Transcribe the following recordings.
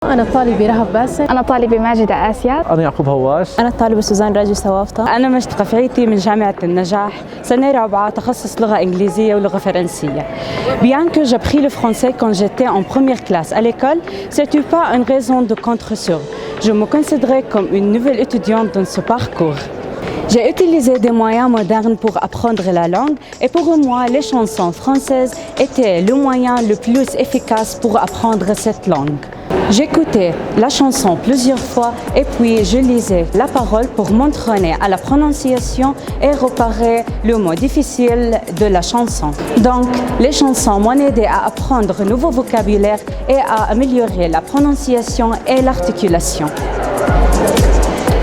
أنا طالبة رهب باسل. أنا طالبة ماجدة آسيا. أنا يعقوب هواش. أنا الطالبة سوزان راجي سوافطة. أنا مجد قفعيتي من جامعة النجاح، سنة رابعة، تخصص لغة إنجليزية ولغة فرنسية. Bien que j'ai appris le français quand j'étais en première classe à l'école, ce n'est pas une raison de contre-sur. Je me considérais comme une nouvelle étudiante dans ce parcours. J'ai utilisé des moyens modernes pour apprendre la langue et pour moi, les chansons françaises étaient le moyen le plus efficace pour apprendre cette langue. J'écoutais la chanson plusieurs fois et puis je lisais la parole pour m'entraîner à la prononciation et repérer le mot difficile de la chanson. Donc, les chansons m'ont aidé à apprendre un nouveau vocabulaire et à améliorer la prononciation et l'articulation.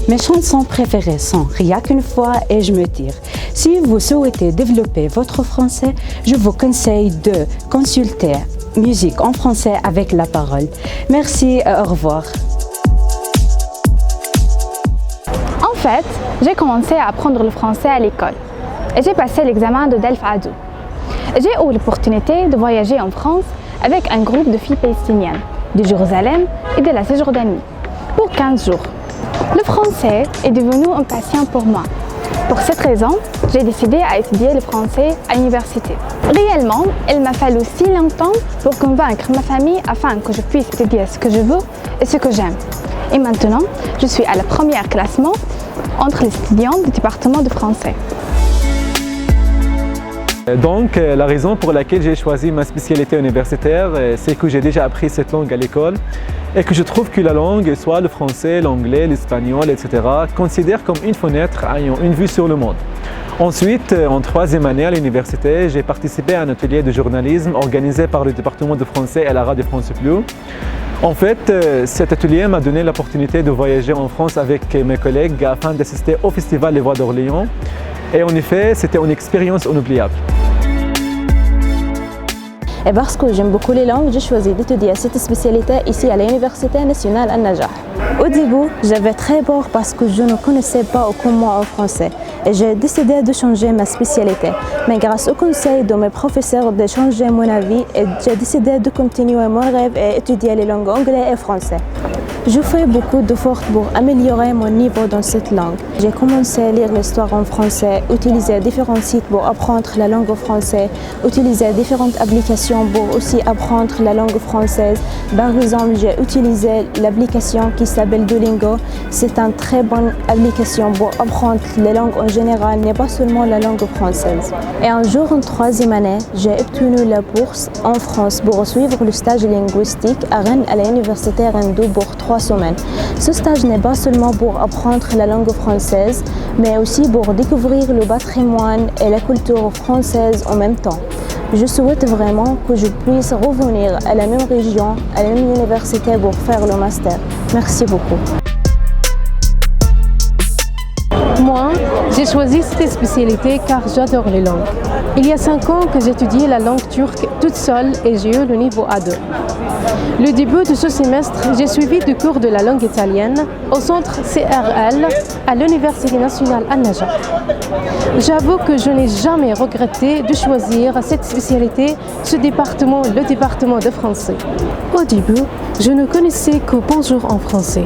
Mes chansons préférées sont Rien qu'une fois et Je me tire. Si vous souhaitez développer votre français, je vous conseille de consulter Musique en français avec la parole. Merci et au revoir. En fait, j'ai commencé à apprendre le français à l'école et j'ai passé l'examen de Delph Adou. J'ai eu l'opportunité de voyager en France avec un groupe de filles palestiniennes de Jérusalem et de la Cisjordanie pour 15 jours. Le français est devenu un passion pour moi. Pour cette raison, j'ai décidé à étudier le français à l'université. Réellement, il m'a fallu si longtemps pour convaincre ma famille afin que je puisse étudier ce que je veux et ce que j'aime. Et maintenant, je suis à la première classement entre les étudiants du département de français. Donc, la raison pour laquelle j'ai choisi ma spécialité universitaire, c'est que j'ai déjà appris cette langue à l'école et que je trouve que la langue, soit le français, l'anglais, l'espagnol, etc., considère comme une fenêtre ayant une vue sur le monde. Ensuite, en troisième année à l'université, j'ai participé à un atelier de journalisme organisé par le département de français et la radio France Bleu. En fait, cet atelier m'a donné l'opportunité de voyager en France avec mes collègues afin d'assister au Festival Les Voix d'Orléans. Et en effet, c'était une expérience inoubliable. Et parce que j'aime beaucoup les langues, j'ai choisi d'étudier cette spécialité ici à l'Université nationale Al-Najah. Au début, j'avais très peur parce que je ne connaissais pas aucun mot en français et j'ai décidé de changer ma spécialité. Mais grâce au conseil de mes professeurs de changer mon avis, et j'ai décidé de continuer mon rêve et étudier les langues anglais et français. Je fais beaucoup d'efforts pour améliorer mon niveau dans cette langue. J'ai commencé à lire l'histoire en français, utiliser différents sites pour apprendre la langue française, utiliser différentes applications pour aussi apprendre la langue française. Par exemple, j'ai utilisé l'application qui s'appelle Duolingo. C'est une très bonne application pour apprendre les langues en général, mais pas seulement la langue française. Et un jour, en troisième année, j'ai obtenu la bourse en France pour suivre le stage linguistique à Rennes à l'université Rennes 2 pour 3 semaines. Ce stage n'est pas seulement pour apprendre la langue française, mais aussi pour découvrir le patrimoine et la culture française en même temps. Je souhaite vraiment que je puisse revenir à la même région, à la même université pour faire le master. Merci beaucoup. Moi, j'ai choisi cette spécialité car j'adore les langues. Il y a 5 ans que j'étudie la langue turque toute seule et j'ai eu le niveau A2. Le début de ce semestre, j'ai suivi des cours de la langue italienne au centre CRL à l'Université nationale Al-Najah. J'avoue que je n'ai jamais regretté de choisir cette spécialité, ce département, le département de français. Au début, je ne connaissais que bonjour en français.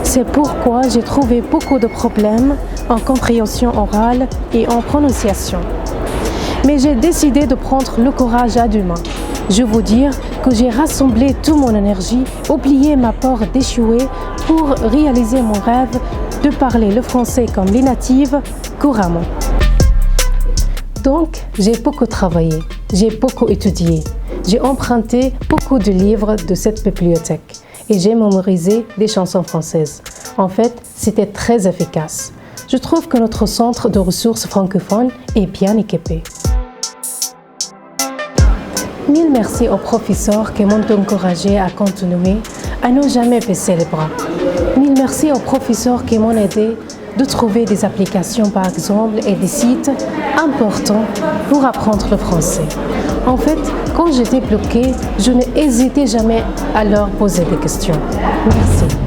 C'est pourquoi j'ai trouvé beaucoup de problèmes en compréhension orale et en prononciation. Mais j'ai décidé de prendre le courage à deux mains. Je veux dire que j'ai rassemblé toute mon énergie, oublié ma peur d'échouer pour réaliser mon rêve de parler le français comme les natives couramment. Donc, j'ai beaucoup travaillé, j'ai beaucoup étudié, j'ai emprunté beaucoup de livres de cette bibliothèque et j'ai mémorisé des chansons françaises. En fait, c'était très efficace. Je trouve que notre centre de ressources francophones est bien équipé. Mille merci aux professeurs qui m'ont encouragé à continuer, à ne jamais baisser les bras. Mille merci aux professeurs qui m'ont aidé de trouver des applications par exemple et des sites importants pour apprendre le français. En fait, quand j'étais bloquée, je n'hésitais jamais à leur poser des questions. Merci.